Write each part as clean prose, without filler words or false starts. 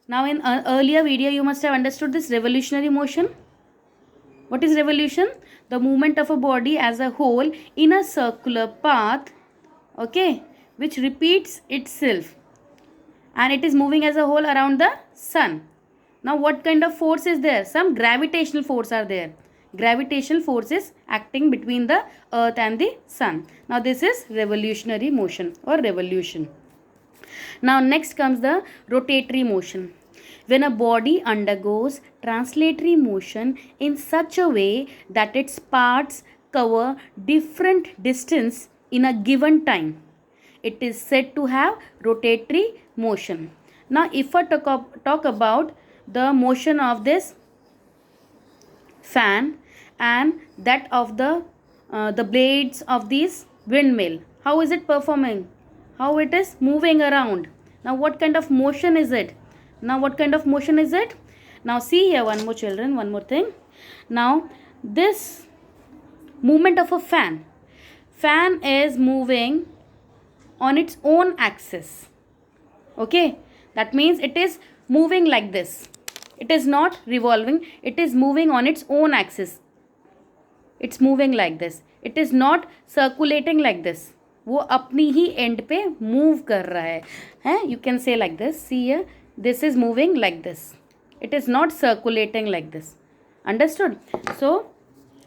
Now in earlier video you must have understood this revolutionary motion. What is revolution? The movement of a body as a whole in a circular path, okay, which repeats itself, and it is moving as a whole around the sun. Now what kind of force is there? Some gravitational force are there. Gravitational force is acting between the earth and the sun. Now this is revolutionary motion or revolution. Now next comes the rotatory motion. When a body undergoes translatory motion in such a way that its parts cover different distance in a given time, it is said to have rotatory motion. Now if I talk about the motion of this fan and that of the blades of this windmill, how is it performing? How it is moving around? Now what kind of motion is it? Now see here, one more children, one more thing. Now this movement of a fan is moving on its own axis. Okay, that means it is moving like this. It is not revolving, it is moving on its own axis. It's moving like this. It is not circulating like this. वो अपनी ही and पे move कर रहा है. You can say like this. See here, this is moving like this. It is not circulating like this. Understood? So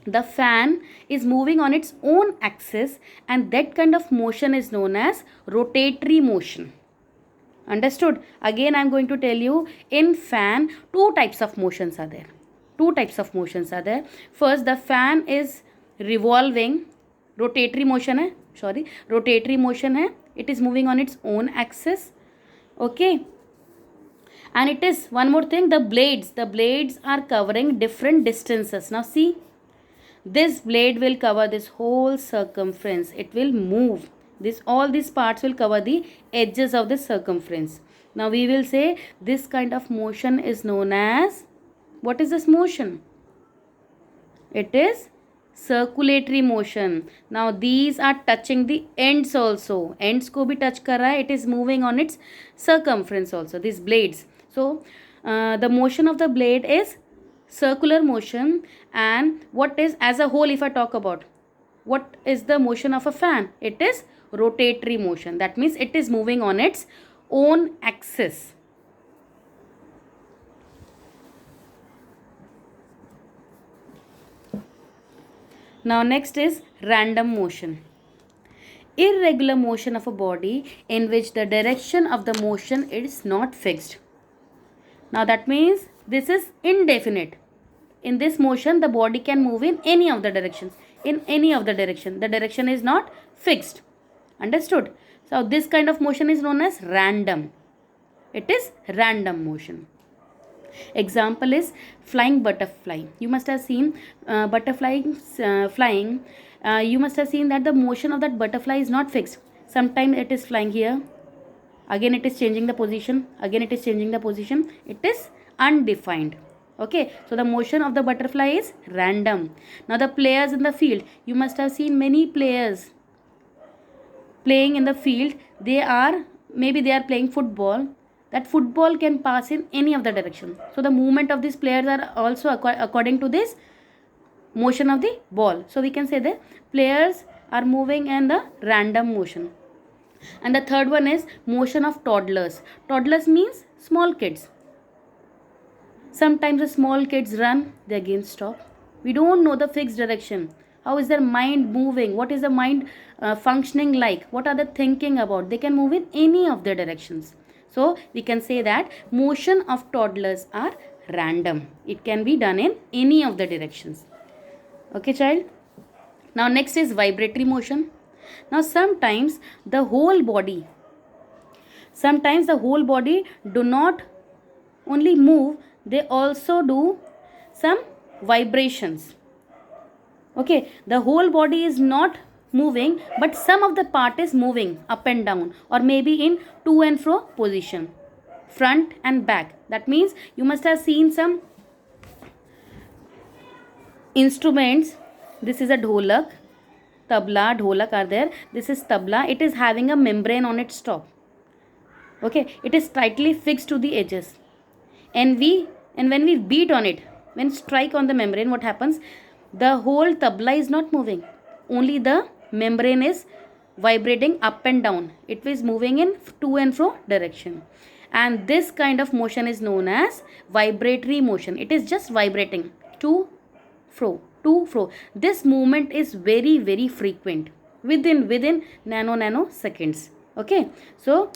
the fan is moving on its own axis, and that kind of motion is known as rotatory motion. Understood? Again I am going to tell you, in fan two types of motions are there. First, the fan is revolving, rotatory motion है. It is moving on its own axis. Okay, and it is one more thing, the blades are covering different distances. Now see, this blade will cover this whole circumference. It will move this, all these parts will cover the edges of the circumference. Now we will say this kind of motion is known as, what is this motion? It is circulatory motion. Now these are touching the ends also. Ends को भी touch कर रहा है. It is moving on its circumference also, these blades. So the motion of the blade is circular motion. And what is, as a whole, if I talk about, what is the motion of a fan? It is rotatory motion. That means it is moving on its own axis. Now next is random motion. Irregular motion of a body in which the direction of the motion is not fixed. Now that means this is indefinite. In this motion the body can move in any of the directions. The direction is not fixed. Understood? So this kind of motion is known as random. It is random motion. Example is flying butterfly. You must have seen butterfly flying. You must have seen that the motion of that butterfly is not fixed. Sometimes it is flying here, again it is changing the position, it is undefined. Okay, so the motion of the butterfly is random. Now the players in the field, you must have seen many players playing in the field. Maybe they are playing football. That football can pass in any of the direction. So the movement of these players are also according to this motion of the ball. So we can say that players are moving in the random motion. And the third one is motion of toddlers. Toddlers means small kids. Sometimes the small kids run, they again stop. We don't know the fixed direction. How is their mind moving? What is the mind functioning like? What are they thinking about? They can move in any of the directions. So we can say that motion of toddlers are random. It can be done in any of the directions. Okay, child? Now next is vibratory motion. Now sometimes the whole body do not only move, they also do some vibrations. Okay, the whole body is not moving, but some of the part is moving up and down, or maybe in to and fro position, front and back. That means you must have seen some instruments. This is a dholak, tabla, dholak are there. This is tabla. It is having a membrane on its top. Okay, it is tightly fixed to the edges. and when we beat on it, when strike on the membrane, what happens? The whole tabla is not moving, only the membrane is vibrating up and down. It is moving in to and fro direction, and this kind of motion is known as vibratory motion. It is just vibrating to fro. This movement is very, very frequent, within nanoseconds. Okay, so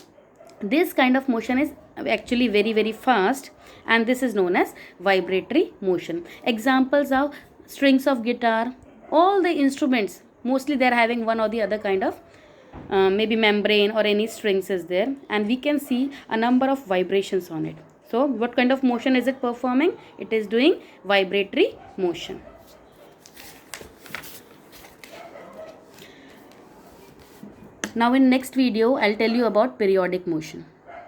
this kind of motion is actually very, very fast, and this is known as vibratory motion. Examples of strings of guitar, all the instruments, mostly they are having one or the other kind of maybe membrane or any strings is there, and we can see a number of vibrations on it. So what kind of motion is it performing? It is doing vibratory motion. Now in next video I'll tell you about periodic motion.